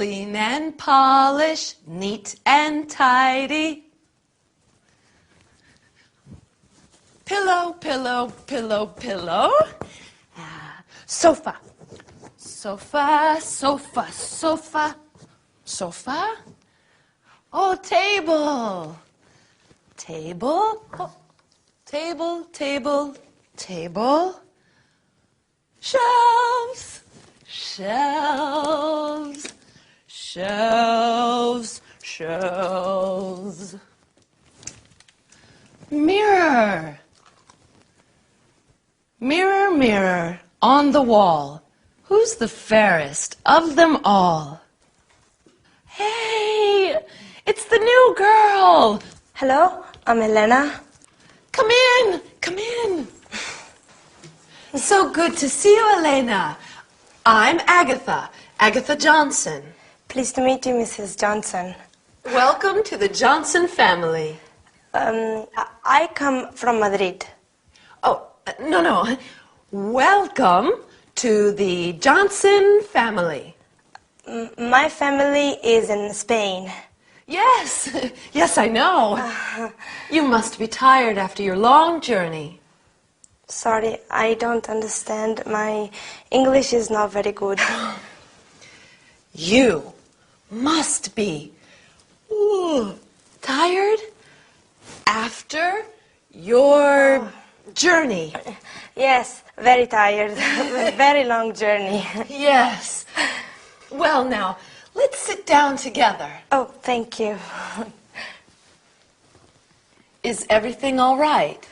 clean and polish, neat and tidy. Pillow, pillow, pillow, pillow. Sofa. Sofa, sofa, sofa, sofa. Oh, table. Table. Oh, table, table, table. Shelves. Shelves. Shelves. Shelves. Mirror. Mirror, mirror on the wall, who's the fairest of them all? Hey, it's the new girl. Hello, I'm Elena. Come in, come in. So good to see you, Elena. I'm Agatha, Agatha Johnson. Pleased to meet you, Mrs. Johnson. Welcome to the Johnson family. I come from Madrid. Oh, no. Welcome to the Johnson family. My family is in Spain. Yes, yes, I know. You must be tired after your long journey. Sorry, I don't understand. My English is not very good. You must be tired after your journey. Yes, very tired. Very long journey. Yes. Well, now, let's sit down together. Oh, thank you. Is everything all right?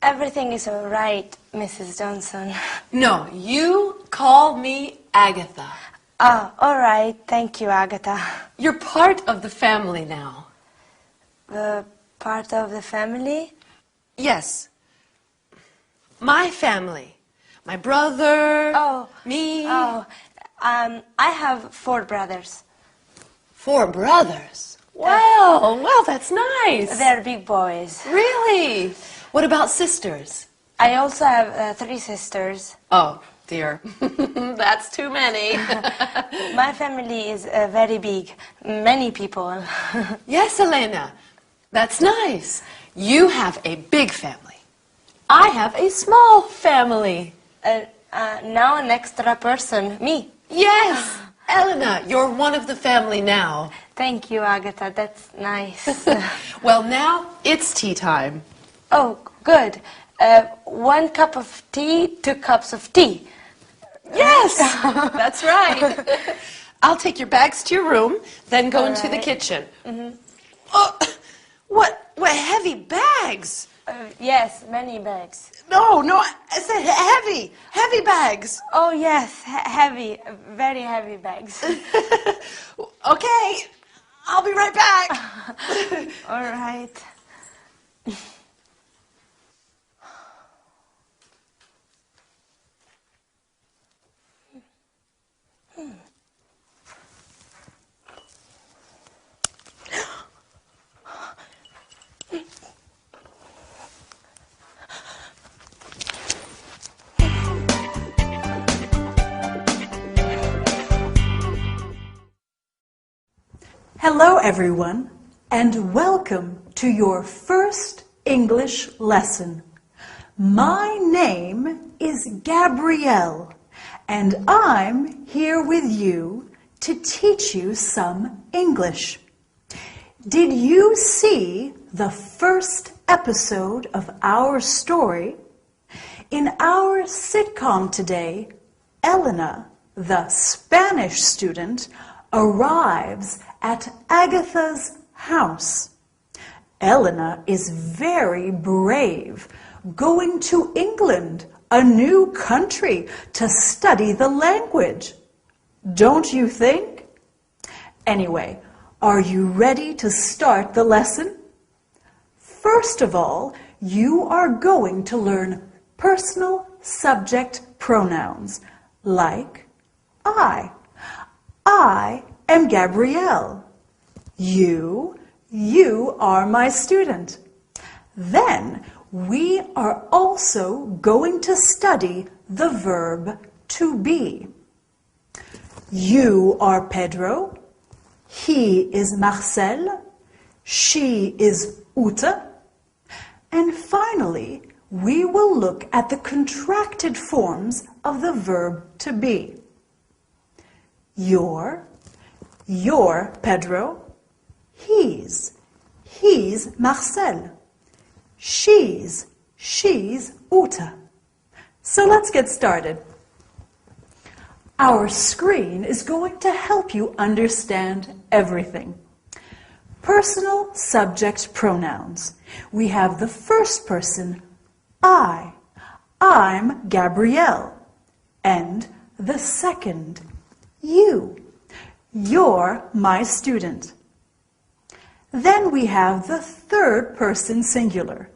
Everything is all right, Mrs. Johnson. No, you call me Agatha. Ah, all right. Thank you, Agatha. You're part of the family now. Part of the family? Yes. My family. My brother. Me. I have 4 brothers. 4 brothers? Well, that's nice. They're big boys. Really? What about sisters? I also have 3 sisters. Oh, dear. That's too many. My family is very big. Many people. Yes, Elena. That's nice. You have a big family. I have a small family. Now an extra person, me. Yes. Elena, you're one of the family now. Thank you, Agatha. That's nice. Well, now it's tea time. Oh, good. 1 cup of tea, 2 cups of tea. Yes, that's right. I'll take your bags to your room, then go into the kitchen. Mm-hmm. Oh, what heavy bags? Yes, many bags. No, I said heavy bags. Oh, yes, heavy, very heavy bags. Okay, I'll be right back. All right. Hello everyone, and welcome to your first English lesson. My name is Gabrielle, and I'm here with you to teach you some English. Did you see the first episode of our story? In our sitcom today, Elena, the Spanish student, arrives at Agatha's house. Elena is very brave, going to England, a new country, to study the language. Don't you think? Anyway, are you ready to start the lesson? First of all, you are going to learn personal subject pronouns like I. I am Gabrielle. You are my student. Then we are also going to study the verb to be. You are Pedro. He is Marcel. She is Ute. And finally, we will look at the contracted forms of the verb to be. Your Pedro. He's Marcel. She's Ute. So let's get started. Our screen is going to help you understand everything. Personal subject pronouns. We have the first person, I. I'm Gabrielle. And the second, you. You're my student. Then we have the third person singular,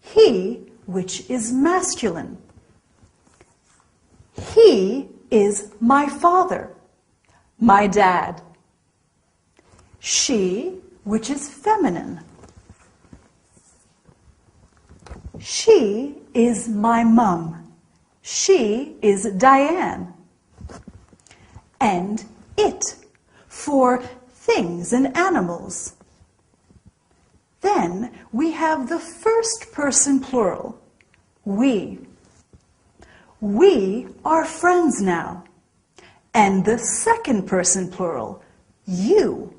he, which is masculine. He is my father, my dad. She, which is feminine. She is my mum. She is Diane. And it, for things and animals. Then we have the first person plural, we. We are friends now. And the second person plural, you,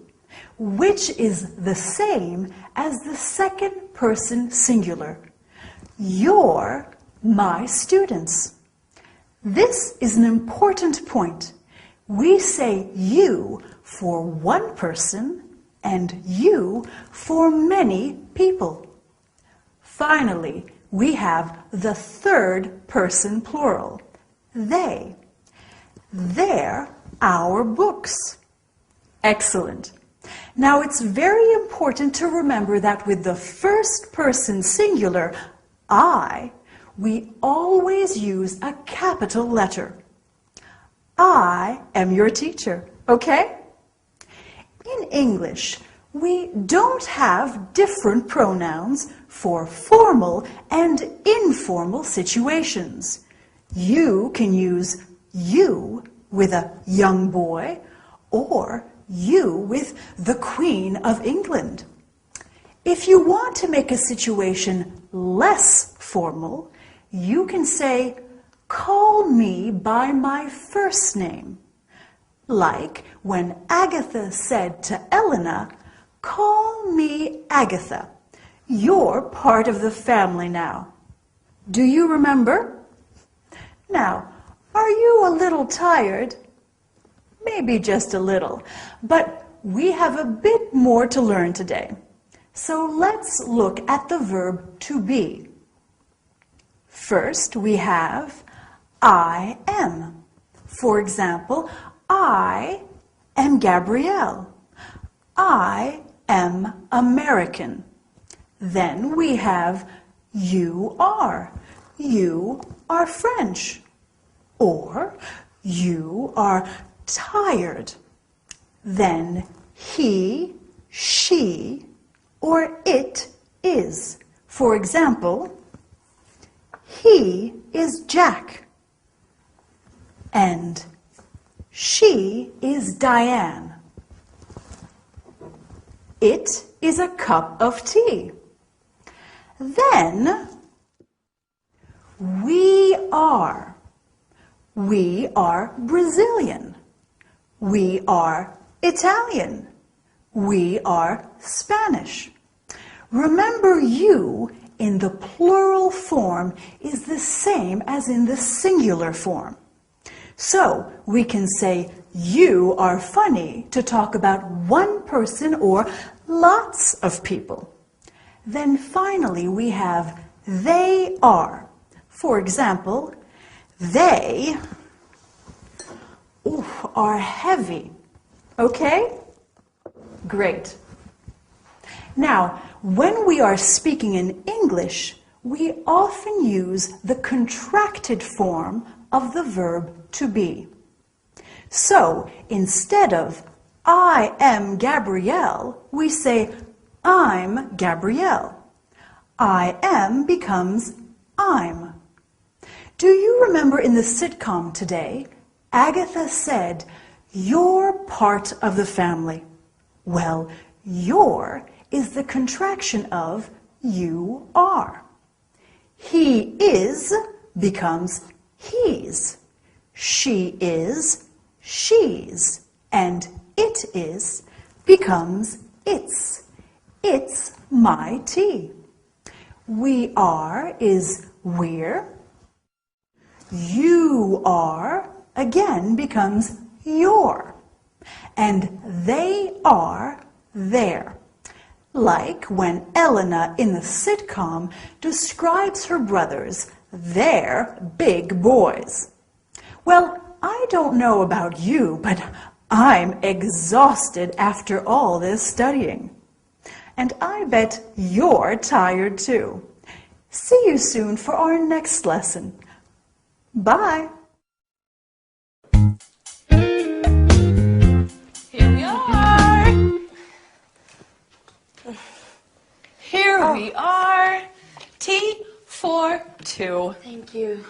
which is the same as the second person singular. You're my students. This is an important point. We say you for one person and you for many people. Finally, we have the third person plural, they. They're our books. Excellent. Now it's very important to remember that with the first person singular, I, we always use a capital letter. I am your teacher, okay? In English, we don't have different pronouns for formal and informal situations. You can use you with a young boy or you with the Queen of England. If you want to make a situation less formal, you can say, call me by my first name. Like when Agatha said to Elena, call me Agatha. You're part of the family now. Do you remember? Now, are you a little tired? Maybe just a little, but we have a bit more to learn today. So let's look at the verb to be. First, we have I am. For example, I am Gabrielle. I am American. Then we have you are. You are French. Or you are tired. Then he, she, or it is. For example, he is Jack. And she is Diane. It is a cup of tea. Then we are. We are Brazilian. We are Italian. We are Spanish. Remember, you in the plural form is the same as in the singular form. So we can say you are funny to talk about one person or lots of people. Then finally we have they are. For example, they are heavy. Okay? Great. Now, when we are speaking in English, we often use the contracted form of the verb to be. So, instead of I am Gabrielle, we say I'm Gabrielle. I am becomes I'm. Do you remember in the sitcom today, Agatha said, You're part of the family. Well, your is the contraction of you are. He is becomes he's. She is she's. And it is becomes its. It's my tea. We are is we're. You are again becomes your. And they are their. Like when Elena in the sitcom describes her brothers, they're big boys. Well, I don't know about you, but I'm exhausted after all this studying. And I bet you're tired too. See you soon for our next lesson. Bye. Here we are. Here we are. Tea for two. Thank you.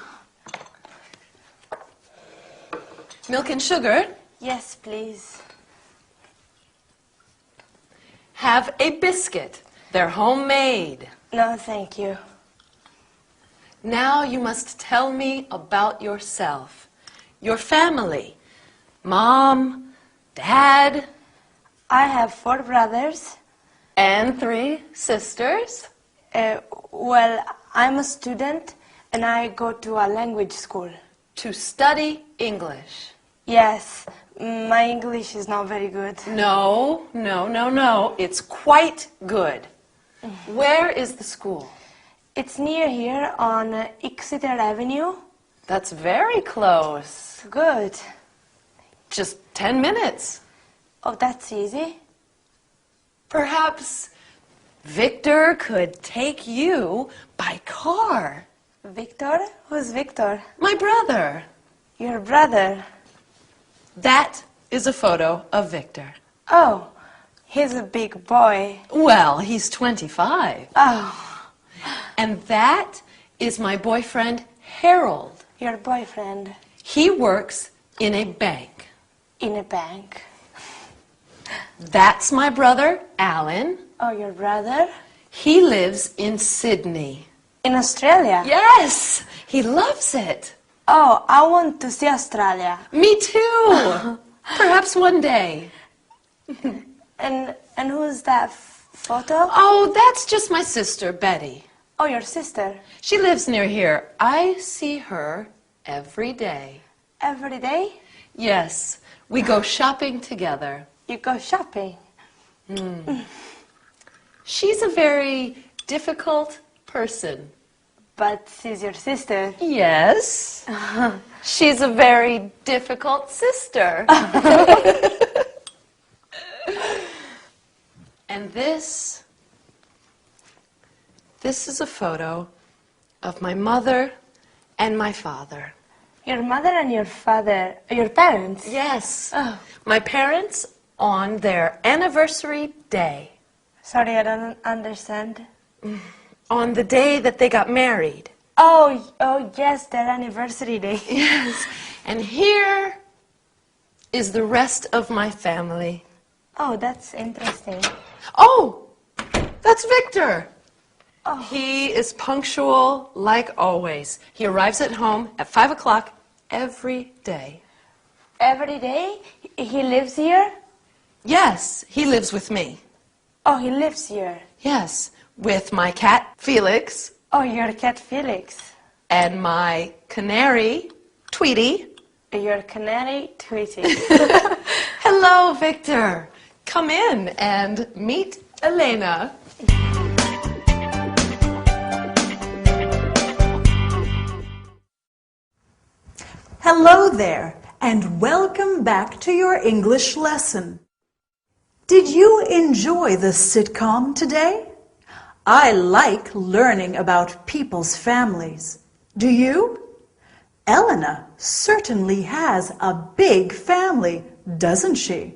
Milk and sugar. Yes, please. Have a biscuit. They're homemade. No, thank you. Now you must tell me about yourself. Your family. Mom, Dad, I have 4 brothers. and 3 sisters. Well, I'm a student and I go to a language school. To study English. Yes, my English is not very good. No. It's quite good. Where is the school? It's near here on Exeter Avenue. That's very close. Good. Just 10 minutes. Oh, that's easy. Perhaps Victor could take you by car. Victor? Who's Victor? My brother. Your brother. That is a photo of Victor. Oh, he's a big boy. Well, he's 25. Oh, And that is my boyfriend, Harold. your boyfriend He works in a bank. in a bank. That's my brother, Alan. Oh, your brother? He lives in Sydney. In Australia? Yes, he loves it. Oh, I want to see Australia. Me too. Perhaps one day. And who's that photo? Oh, that's just my sister, Betty. Oh, your sister. She lives near here. I see her every day. Every day? Yes, we go shopping together. You go shopping. She's a very difficult person. But she's your sister. Yes. She's a very difficult sister. And this is a photo of my mother and my father. Your mother and your father, your parents? Yes. Oh. My parents on their anniversary day. Sorry, I don't understand. On the day that they got married. Oh, yes, their anniversary day. Yes. And here is the rest of my family. Oh, that's interesting. Oh, that's Victor. Oh. He is punctual like always. He arrives at home at 5 o'clock every day. Every day? He lives here? Yes, he lives with me. Oh, he lives here. Yes, with my cat, Felix, Oh, your cat Felix. and my canary, Tweety. Your canary Tweety. Hello, Victor. Come in and meet Elena. Hello there, and welcome back to your English lesson. Did you enjoy the sitcom today? I like learning about people's families. Do you? Elena certainly has a big family, doesn't she?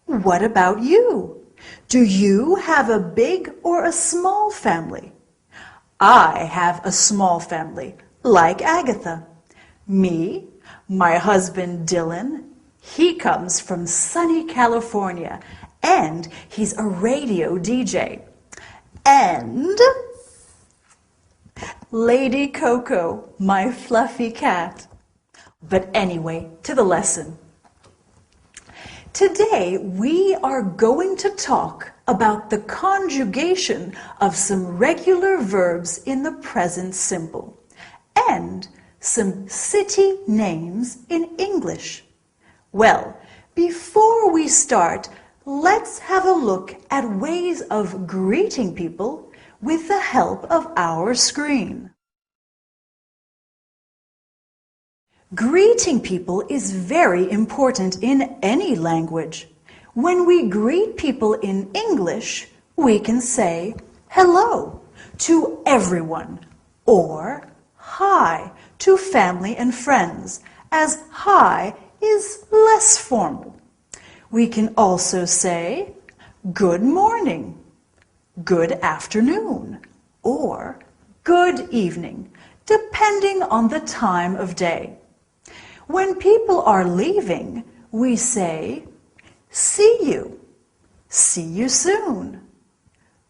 What about you? Do you have a big or a small family? I have a small family, like Agatha. Me, my husband Dylan, He comes from sunny California, and he's a radio DJ. And Lady Coco, my fluffy cat. But anyway, to the lesson. Today, we are going to talk about the conjugation of some regular verbs in the present simple and some city names in English. Well, before we start, let's have a look at ways of greeting people with the help of our screen. Greeting people is very important in any language. When we greet people in English, we can say hello to everyone or hi to family and friends, as hi is less formal. We can also say good morning, good afternoon, or good evening, depending on the time of day. When people are leaving, we say, see you soon,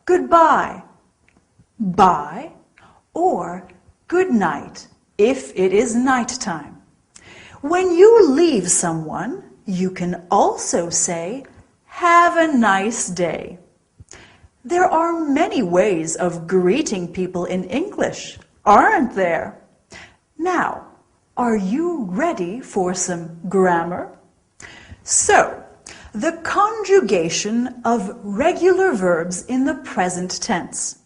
goodbye, bye, or good night if it is nighttime. When you leave someone, you can also say, have a nice day. There are many ways of greeting people in English, aren't there? Now, are you ready for some grammar? So, the conjugation of regular verbs in the present tense.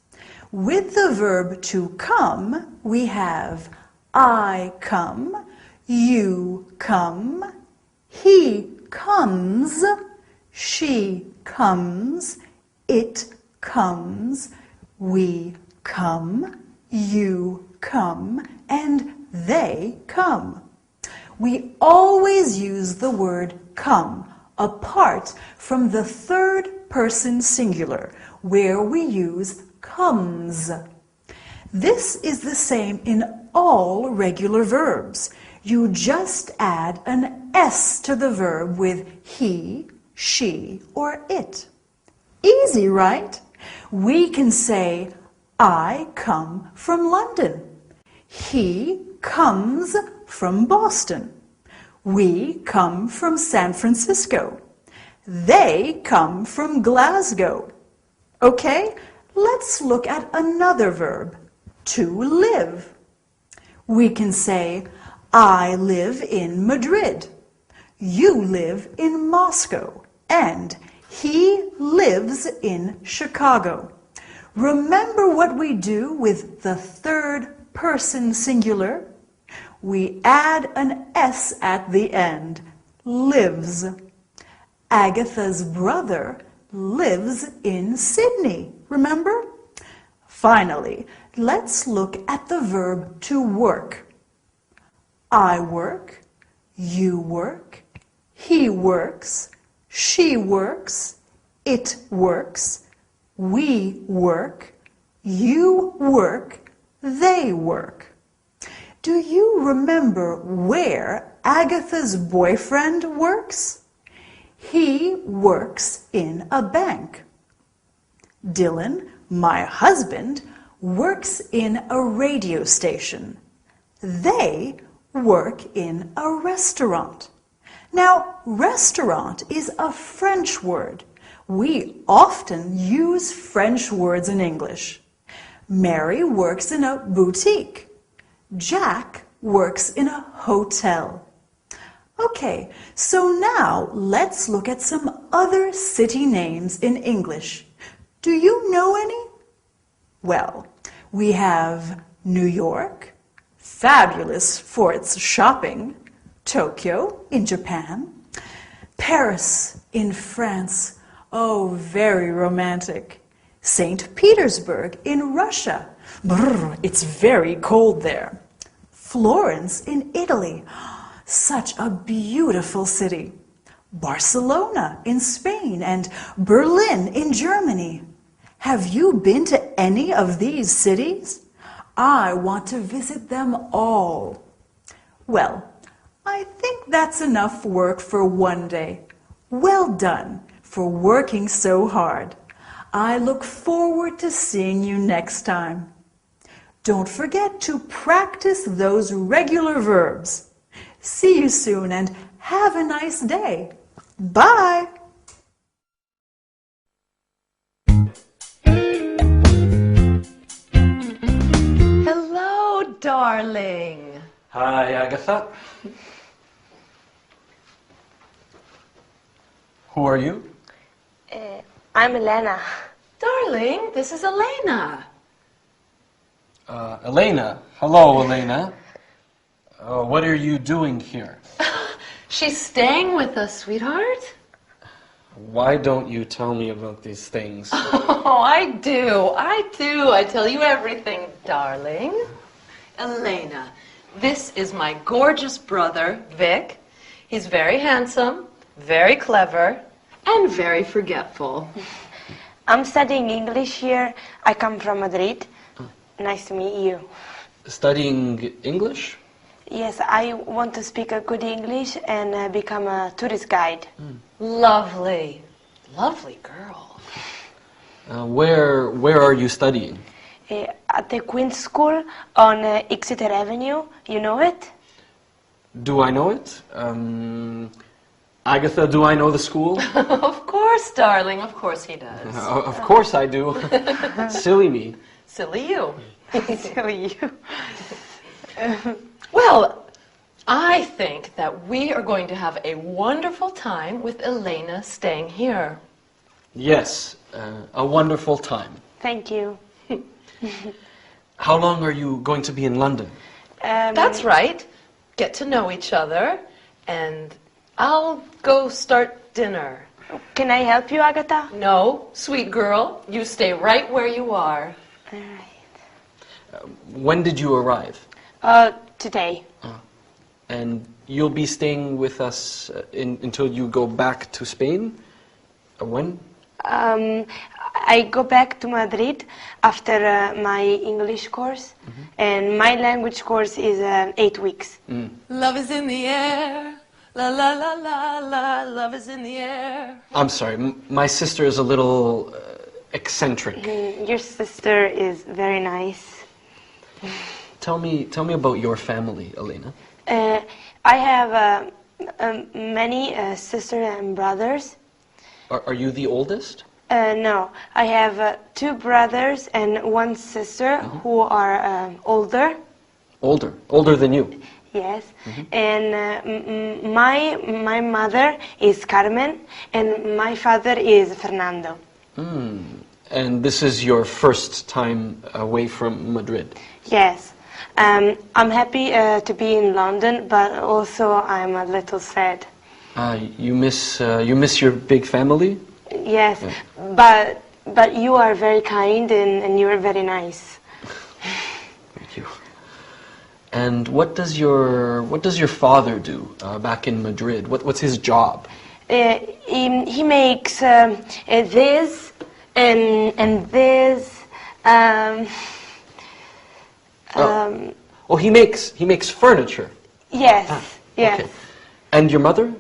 With the verb to come, we have I come, you come, he comes, she comes, it comes, we come, you come, and they come. We always use the word come apart from the third person singular, where we use comes. This is the same in all regular verbs. You just add an S to the verb with he, she, or it. Easy, right? We can say, I come from London. He comes from Boston. We come from San Francisco. They come from Glasgow. Okay, let's look at another verb, to live. We can say, I live in Madrid. You live in Moscow. And he lives in Chicago. Remember what we do with the third person singular? We add an S at the end, lives. Agatha's brother lives in Sydney, remember? Finally, let's look at the verb to work. I work, you work, he works, she works, it works, we work, you work, they work. Do you remember where Agatha's boyfriend works? He works in a bank. Dylan, my husband, works in a radio station. They work in a restaurant. Now, restaurant is a French word. We often use French words in English. Mary works in a boutique. Jack works in a hotel. Okay, so now let's look at some other city names in English. Do you know any? Well, we have New York, fabulous for its shopping, Tokyo in Japan, Paris in France, oh, very romantic, St. Petersburg in Russia, brr, it's very cold there, Florence in Italy, such a beautiful city, Barcelona in Spain, and Berlin in Germany. Have you been to any of these cities? I want to visit them all. Well, I think that's enough work for one day. Well done for working so hard. I look forward to seeing you next time. Don't forget to practice those regular verbs. See you soon and have a nice day. Bye! Hello, darling. Hi, Agatha. Who are you? I'm Elena. Darling, this is Elena. Elena. Hello, Elena. What are you doing here? She's staying with us, sweetheart. Why don't you tell me about these things? Oh, I do. I tell you everything, darling. Elena, this is my gorgeous brother, Vic. He's very handsome, very clever, and very forgetful. I'm studying English here. I come from Madrid. Nice to meet you. Studying English? Yes, I want to speak a good English and become a tourist guide. Lovely. Lovely girl. Where are you studying? At the Queen's School on Exeter Avenue. You know it? Do I know it? Agatha, do I know the school? Of course, darling. Of course he does. Of course I do. Silly me. Silly you. So you. Well, I think that we are going to have a wonderful time with Elena staying here. Yes, a wonderful time. Thank you. How long are you going to be in London? That's right. Get to know each other, and I'll go start dinner. Can I help you, Agatha? No, sweet girl, you stay right where you are. All right. When did you arrive? Today. And you'll be staying with us until you go back to Spain? When? I go back to Madrid after my English course, and my language course is 8 weeks. Love is in the air. La la la la la. Love is in the air. I'm sorry, my sister is a little eccentric. Your sister is very nice. Tell me about your family, Elena. I have many sisters and brothers. Are you the oldest? No, I have 2 brothers and 1 sister who are older. Older than you? Yes, and my mother is Carmen, and my father is Fernando. And this is your first time away from Madrid? Yes, I'm happy to be in London, but also I'm a little sad. You miss your big family? Yes, but you are very kind and you are very nice. Thank you. And what does your father do back in Madrid? What's his job? He makes this and this. He makes furniture. Yes, yes. Okay. And your mother?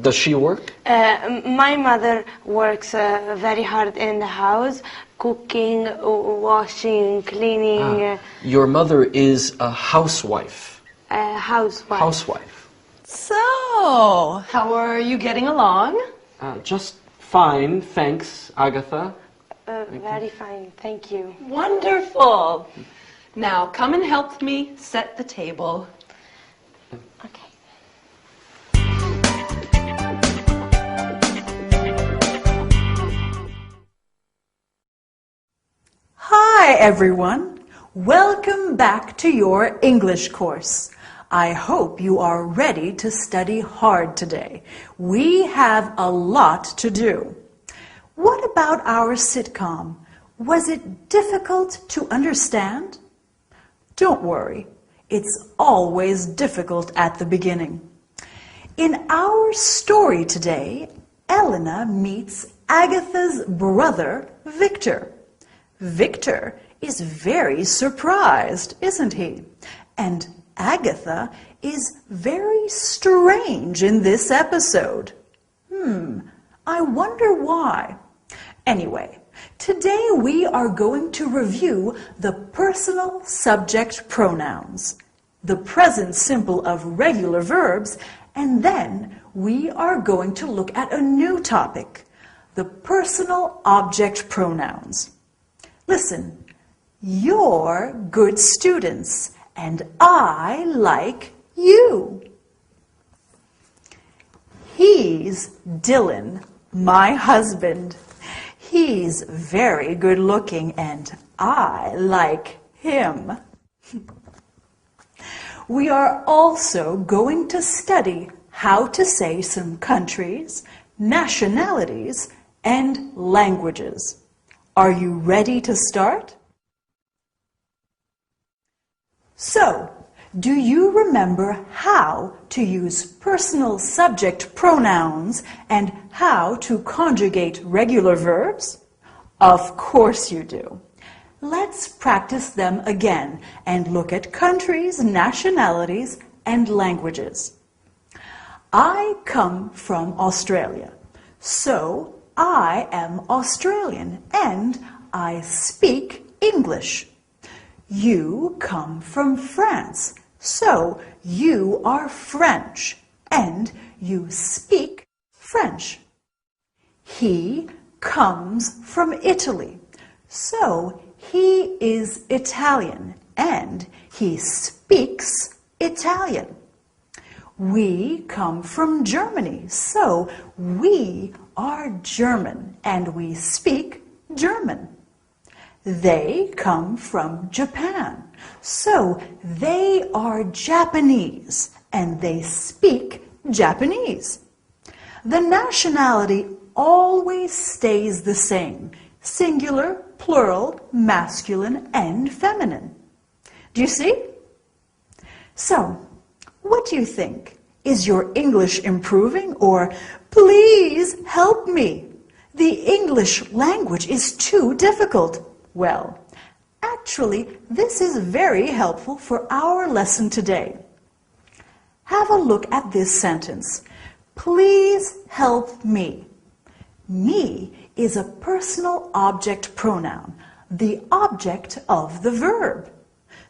Does she work? My mother works very hard in the house, cooking, washing, cleaning. Your mother is a housewife. Housewife. Housewife. So, how are you getting along? Just fine, thanks, Agatha. Very fine, thank you. Wonderful. Now, come and help me set the table. Okay. Hi, everyone. Welcome back to your English course. I hope you are ready to study hard today. We have a lot to do. What about our sitcom? Was it difficult to understand? Don't worry. It's always difficult at the beginning. In our story today, Elena meets Agatha's brother, Victor. Victor is very surprised, isn't he? And Agatha is very strange in this episode. I wonder why. Anyway, today we are going to review the personal subject pronouns, the present simple of regular verbs, and then we are going to look at a new topic, the personal object pronouns. Listen, you're good students, and I like you. He's Dylan, my husband. He's very good looking, and I like him. We are also going to study how to say some countries, nationalities, and languages. Are you ready to start? So, do you remember how to use personal subject pronouns and how to conjugate regular verbs? Of course you do. Let's practice them again and look at countries, nationalities, and languages. I come from Australia, so I am Australian and I speak English. You come from France, so you are French and you speak French. He comes from Italy, so he is Italian and he speaks Italian. We come from Germany, so we are German and we speak German. They come from Japan, so they are Japanese and they speak Japanese. The nationality always stays the same, singular, plural, masculine, and feminine. Do you see? So, what do you think? Is your English improving, or please help me? The English language is too difficult. Well, actually, this is very helpful for our lesson today. Have a look at this sentence. Please help me. Me is a personal object pronoun, the object of the verb.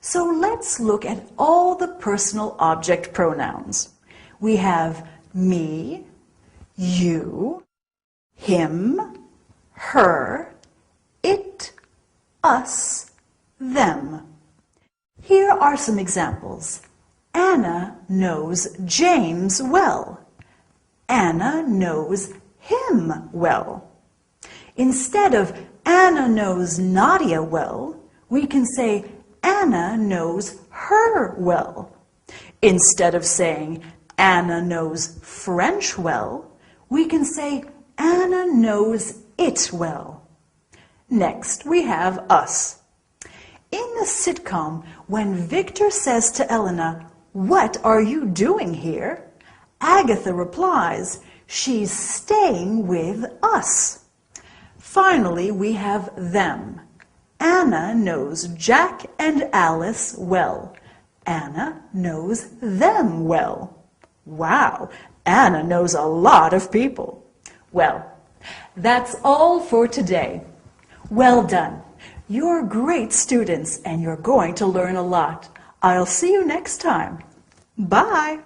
So let's look at all the personal object pronouns. We have me, you, him, her, it, us, them. Here are some examples. Anna knows James well. Anna knows him well. Instead of Anna knows Nadia well, we can say Anna knows her well. Instead of saying Anna knows French well, we can say Anna knows it well. Next, we have us. In the sitcom, when Victor says to Elena, "What are you doing here?" Agatha replies, "She's staying with us." Finally, we have them. Anna knows Jack and Alice well. Anna knows them well. Wow, Anna knows a lot of people. Well, that's all for today. Well done. You're great students and you're going to learn a lot. I'll see you next time. Bye.